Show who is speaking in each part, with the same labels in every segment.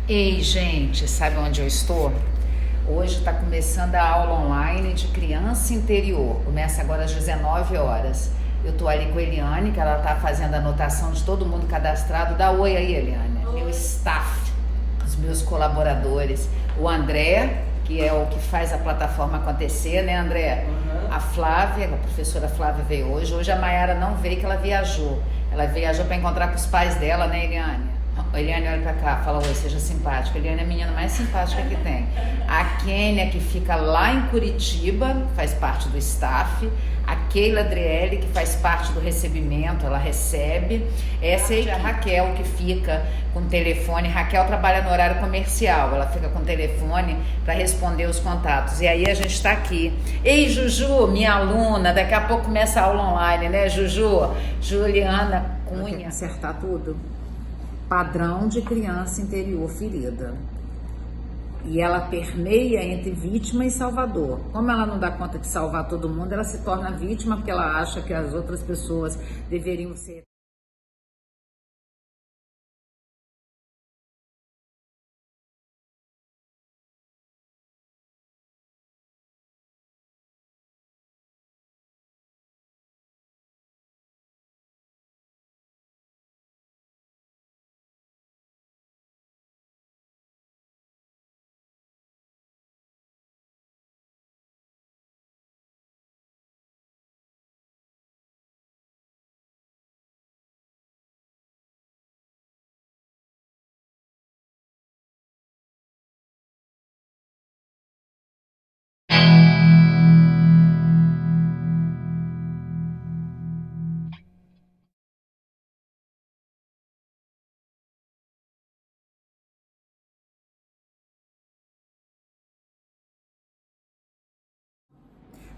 Speaker 1: Ei, gente, sabe onde eu estou? Hoje está começando a aula online de criança interior. Começa agora às 19 horas. Eu estou ali com a Eliane, que ela está fazendo a anotação de todo mundo cadastrado. Dá oi aí, Eliane.
Speaker 2: Oi.
Speaker 1: Meu staff, os meus colaboradores. O André, que é o que faz a plataforma acontecer, né, André?
Speaker 2: Uhum.
Speaker 1: A Flávia, a professora Flávia veio hoje. Hoje a Mayara não veio, que ela viajou. Ela viajou para encontrar com os pais dela, né, Eliane? Eliane, olha pra cá, fala oi, seja simpática. Eliane é a menina mais simpática que tem. A Kênia, que fica lá em Curitiba, faz parte do staff. A Keila Adriele, que faz parte do recebimento, ela recebe. Essa é a Raquel, que fica com o telefone. Raquel trabalha no horário comercial, ela fica com o telefone para responder os contatos. E aí a gente tá aqui. Ei, Juju, minha aluna, daqui a pouco começa a aula online, né, Juju? Juliana Cunha. Quer acertar tudo? Padrão de criança interior ferida. E ela permeia entre vítima e salvador. Como ela não dá conta de salvar todo mundo, ela se torna vítima porque ela acha que as outras pessoas deveriam ser.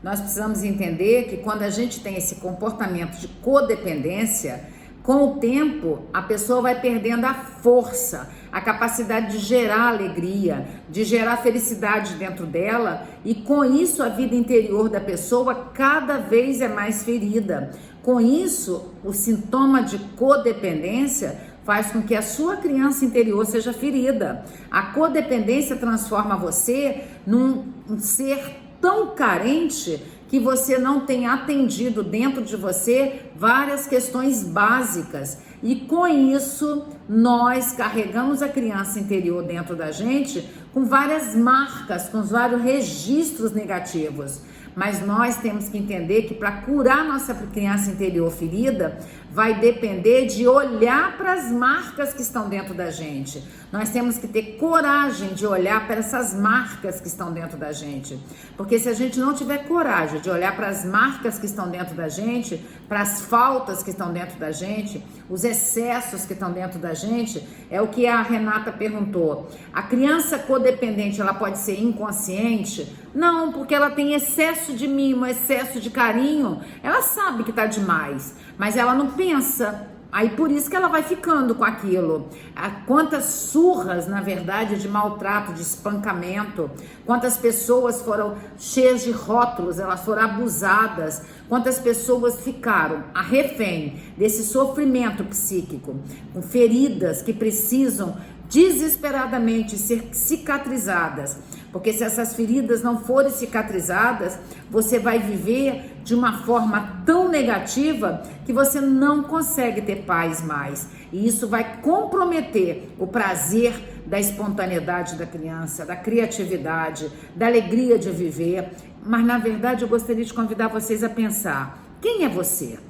Speaker 1: Nós precisamos entender que quando a gente tem esse comportamento de codependência, com o tempo a pessoa vai perdendo a força, a capacidade de gerar alegria, de gerar felicidade dentro dela, e com isso a vida interior da pessoa cada vez é mais ferida. Com isso, o sintoma de codependência faz com que a sua criança interior seja ferida. A codependência transforma você num ser tão carente que você não tem atendido dentro de você várias questões básicas. E com isso, nós carregamos a criança interior dentro da gente com várias marcas, com vários registros negativos. Mas nós temos que entender que para curar nossa criança interior ferida, vai depender de olhar para as marcas que estão dentro da gente. Nós temos que ter coragem de olhar para essas marcas que estão dentro da gente. Porque se a gente não tiver coragem de olhar para as marcas que estão dentro da gente, para as faltas que estão dentro da gente, os excessos que estão dentro da gente, é o que a Renata perguntou. A criança codependente, ela pode ser inconsciente? Não, porque ela tem excesso de mimo, excesso de carinho. Ela sabe que tá demais, mas ela não pensa. Aí por isso que ela vai ficando com aquilo. Quantas surras, na verdade, de maltrato, de espancamento. Quantas pessoas foram cheias de rótulos, elas foram abusadas. Quantas pessoas ficaram a refém desse sofrimento psíquico, com feridas que precisam desesperadamente ser cicatrizadas. Porque se essas feridas não forem cicatrizadas, você vai viver de uma forma tão negativa que você não consegue ter paz mais. E isso vai comprometer o prazer da espontaneidade da criança, da criatividade, da alegria de viver. Mas na verdade eu gostaria de convidar vocês a pensar: quem é você?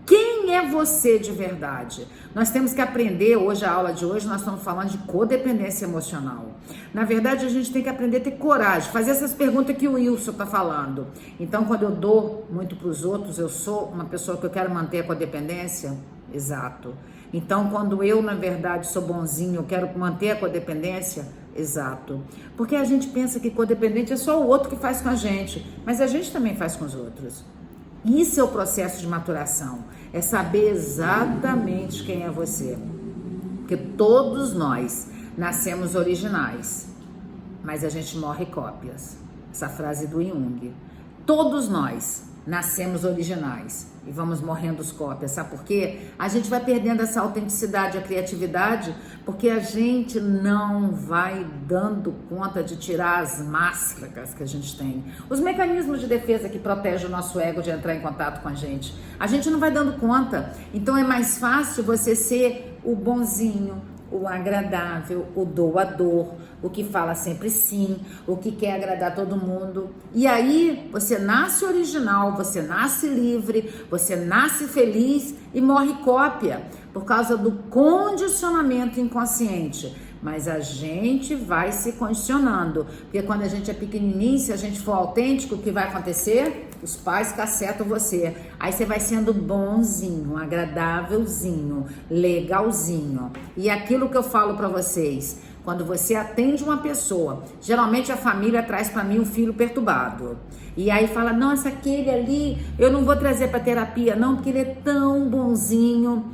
Speaker 1: Quem é você de verdade? Nós temos que aprender, hoje a aula de hoje nós estamos falando de codependência emocional. Na verdade a gente tem que aprender a ter coragem, fazer essas perguntas que o Wilson está falando. Então quando eu dou muito para os outros, eu sou uma pessoa que eu quero manter a codependência? Exato. Então quando eu na verdade sou bonzinho, eu quero manter a codependência? Exato. Porque a gente pensa que codependente é só o outro que faz com a gente, mas a gente também faz com os outros. Isso é o processo de maturação, é saber exatamente quem é você. Porque todos nós nascemos originais, mas a gente morre cópias. Essa frase do Jung. Todos nós nascemos originais e vamos morrendo os cópias, sabe por quê? A gente vai perdendo essa autenticidade, a criatividade, porque a gente não vai dando conta de tirar as máscaras que a gente tem, os mecanismos de defesa que protegem o nosso ego de entrar em contato com a gente não vai dando conta. Então é mais fácil você ser o bonzinho, o agradável, o doador, o que fala sempre sim, o que quer agradar todo mundo. E aí você nasce original, você nasce livre, você nasce feliz e morre cópia por causa do condicionamento inconsciente. Mas a gente vai se condicionando, porque quando a gente é pequenininho, se a gente for autêntico, o que vai acontecer? Os pais cacetam você, aí você vai sendo bonzinho, agradávelzinho, legalzinho. E aquilo que eu falo pra vocês, quando você atende uma pessoa, geralmente a família traz pra mim um filho perturbado, e aí fala, nossa, aquele ali eu não vou trazer pra terapia não, porque ele é tão bonzinho.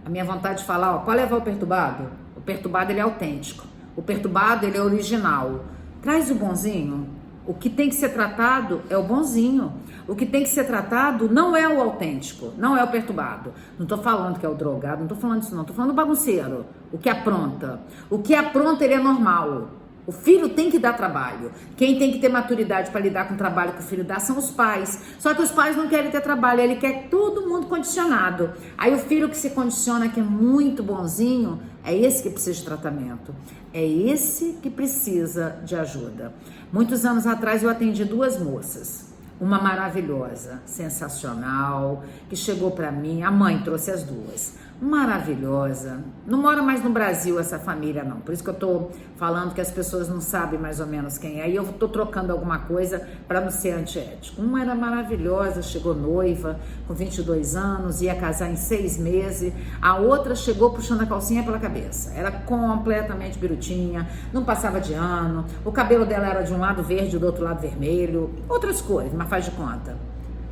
Speaker 1: A minha vontade de falar, ó, pode levar o perturbado? O perturbado, ele é autêntico. O perturbado, ele é original. Traz o bonzinho. O que tem que ser tratado é o bonzinho. O que tem que ser tratado não é o autêntico, não é o perturbado. Não tô falando que é o drogado, não tô falando isso não. Tô falando do bagunceiro, o que apronta. O que apronta, ele é normal. O filho tem que dar trabalho. Quem tem que ter maturidade para lidar com o trabalho que o filho dá são os pais. Só que os pais não querem ter trabalho, ele quer todo mundo condicionado. Aí o filho que se condiciona, que é muito bonzinho, é esse que precisa de tratamento. É esse que precisa de ajuda. Muitos anos atrás eu atendi 2 moças. Uma maravilhosa, sensacional, que chegou para mim, a mãe trouxe as 2. Maravilhosa, não mora mais no Brasil essa família não, por isso que eu tô falando que as pessoas não sabem mais ou menos quem é, aí eu tô trocando alguma coisa para não ser antiético. Uma era maravilhosa, chegou noiva com 22 anos, ia casar em 6 meses, a outra chegou puxando a calcinha pela cabeça, era completamente birutinha, não passava de ano, o cabelo dela era de um lado verde e do outro lado vermelho, outras cores, mas faz de conta.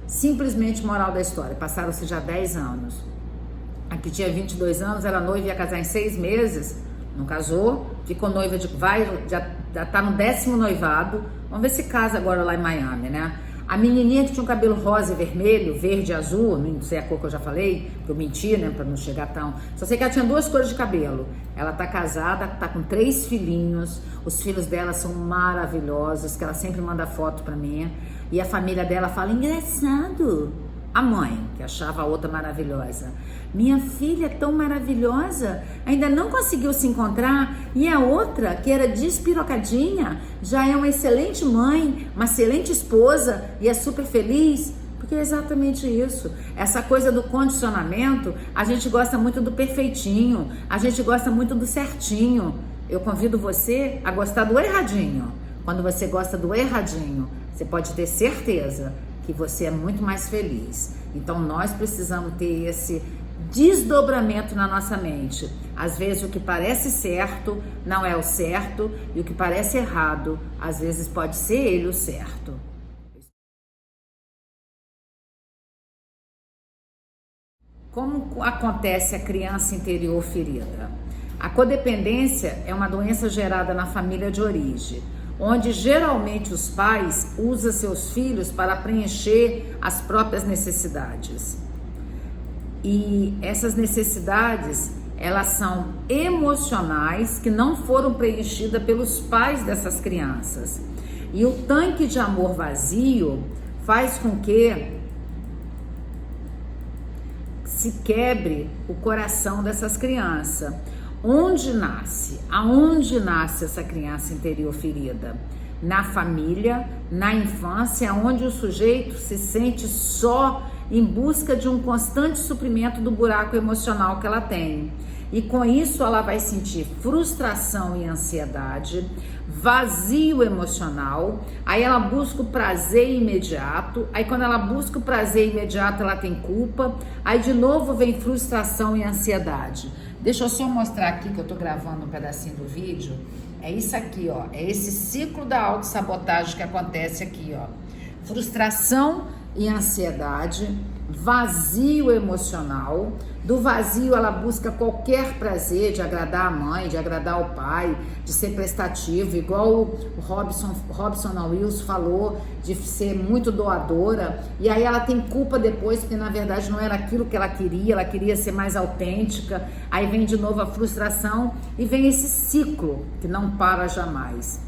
Speaker 1: Simplesmente moral da história, passaram-se já 10 anos. A que tinha 22 anos, era noiva e ia casar em 6 meses, não casou, ficou noiva, já tá no 10º noivado, vamos ver se casa agora lá em Miami, né? A menininha que tinha um cabelo rosa e vermelho, verde e azul, não sei a cor que eu já falei, que eu menti, né, pra não chegar tão... Só sei que ela tinha 2 cores de cabelo. Ela tá casada, tá com 3 filhinhos, os filhos dela são maravilhosos, que ela sempre manda foto pra mim, e a família dela fala, engraçado. A mãe, que achava a outra maravilhosa. Minha filha é tão maravilhosa, ainda não conseguiu se encontrar, e a outra, que era despirocadinha, já é uma excelente mãe, uma excelente esposa e é super feliz. Porque é exatamente isso. Essa coisa do condicionamento, a gente gosta muito do perfeitinho, a gente gosta muito do certinho. Eu convido você a gostar do erradinho. Quando você gosta do erradinho, você pode ter certeza que você é muito mais feliz. Então nós precisamos ter esse desdobramento na nossa mente. Às vezes o que parece certo não é o certo, e o que parece errado, às vezes pode ser ele o certo. Como acontece a criança interior ferida? A codependência é uma doença gerada na família de origem, onde geralmente os pais usam seus filhos para preencher as próprias necessidades. E essas necessidades, elas são emocionais, que não foram preenchidas pelos pais dessas crianças. E o tanque de amor vazio faz com que se quebre o coração dessas crianças. Onde nasce? Aonde nasce essa criança interior ferida? Na família, na infância, onde o sujeito se sente só em busca de um constante suprimento do buraco emocional que ela tem. E com isso ela vai sentir frustração e ansiedade, vazio emocional, aí ela busca o prazer imediato, aí quando ela busca o prazer imediato ela tem culpa, aí de novo vem frustração e ansiedade. Deixa eu só mostrar aqui que eu tô gravando um pedacinho do vídeo. É isso aqui, ó. É esse ciclo da autossabotagem que acontece aqui, ó. Frustração e ansiedade. vazio emocional. Do vazio ela busca qualquer prazer de agradar a mãe, de agradar o pai, de ser prestativo, igual o Robson Wills falou, de ser muito doadora, e aí ela tem culpa depois, porque na verdade não era aquilo que ela queria ser mais autêntica, aí vem de novo a frustração e vem esse ciclo que não para jamais.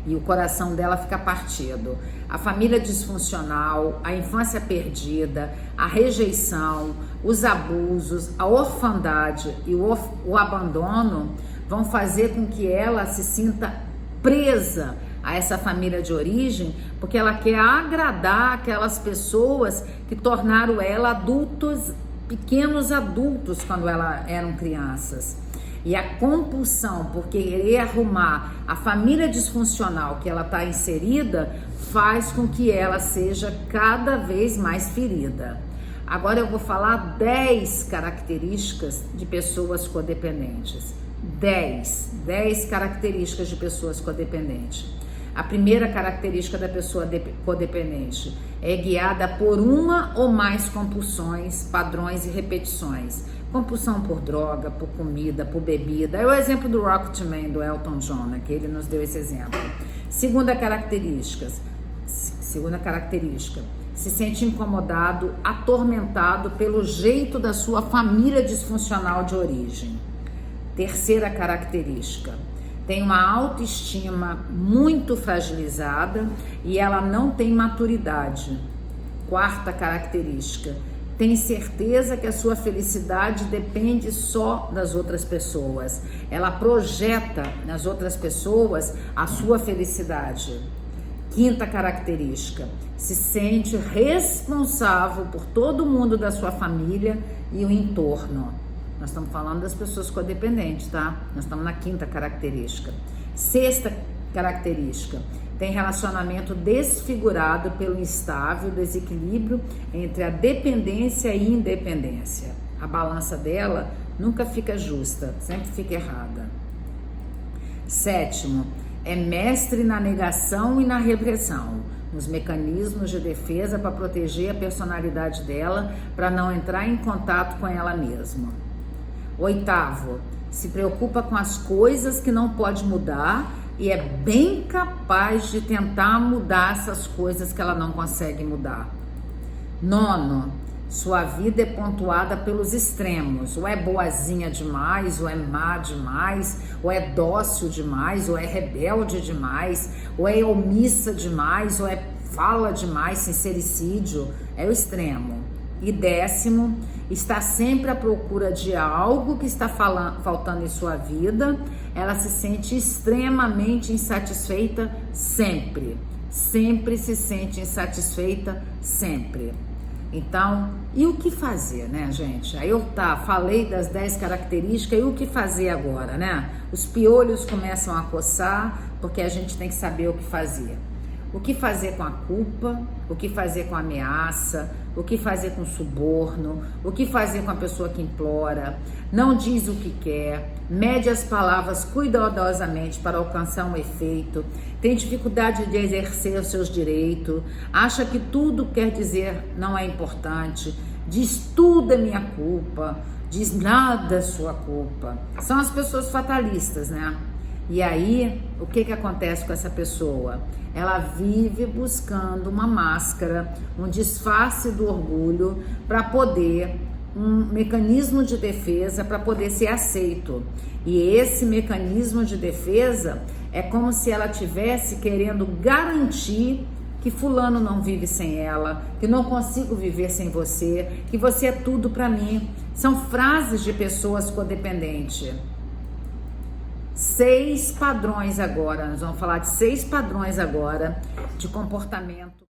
Speaker 1: E o coração dela fica partido. A família disfuncional, a infância perdida, a rejeição, os abusos, a orfandade e o abandono vão fazer com que ela se sinta presa a essa família de origem, porque ela quer agradar aquelas pessoas que tornaram ela adultos, pequenos adultos quando elas eram crianças. E a compulsão por querer arrumar a família disfuncional que ela está inserida faz com que ela seja cada vez mais ferida. Agora eu vou falar 10 características de pessoas codependentes. 10 características de pessoas codependentes. A primeira característica da pessoa codependente é guiada por uma ou mais compulsões, padrões e repetições. Compulsão por droga, por comida, por bebida. É o exemplo do Rocketman, do Elton John, né, que ele nos deu esse exemplo. Segunda característica, se sente incomodado, atormentado pelo jeito da sua família disfuncional de origem. Terceira característica, tem uma autoestima muito fragilizada e ela não tem maturidade. Quarta característica, tem certeza que a sua felicidade depende só das outras pessoas. Ela projeta nas outras pessoas a sua felicidade. Quinta característica, se sente responsável por todo mundo da sua família e o entorno. Nós estamos falando das pessoas codependentes, tá? Nós estamos na quinta característica. Sexta característica, tem relacionamento desfigurado pelo instável desequilíbrio entre a dependência e independência. A balança dela nunca fica justa, sempre fica errada. Sétimo, é mestre na negação e na repressão, nos mecanismos de defesa para proteger a personalidade dela, para não entrar em contato com ela mesma. Oitavo, se preocupa com as coisas que não pode mudar e é bem capaz de tentar mudar essas coisas que ela não consegue mudar. Nono, sua vida é pontuada pelos extremos, ou é boazinha demais, ou é má demais, ou é dócil demais, ou é rebelde demais, ou é omissa demais, ou é fala demais, sincericídio, é o extremo. E décimo, está sempre à procura de algo que está faltando em sua vida. Ela se sente extremamente insatisfeita sempre. Sempre se sente insatisfeita, sempre. Então, e o que fazer, né, gente? Aí eu falei das 10 características, e o que fazer agora, né? Os piolhos começam a coçar, porque a gente tem que saber o que fazer. O que fazer com a culpa, o que fazer com a ameaça, o que fazer com o suborno, o que fazer com a pessoa que implora, não diz o que quer, mede as palavras cuidadosamente para alcançar um efeito, tem dificuldade de exercer os seus direitos, acha que tudo quer dizer não é importante, diz tudo é minha culpa, diz nada é sua culpa. São as pessoas fatalistas, né? E aí, o que acontece com essa pessoa? Ela vive buscando uma máscara, um disfarce do orgulho para poder, um mecanismo de defesa para poder ser aceito. E esse mecanismo de defesa é como se ela tivesse querendo garantir que fulano não vive sem ela, que não consigo viver sem você, que você é tudo para mim. São frases de pessoas codependentes. 6 padrões agora, nós vamos falar de 6 padrões agora de comportamento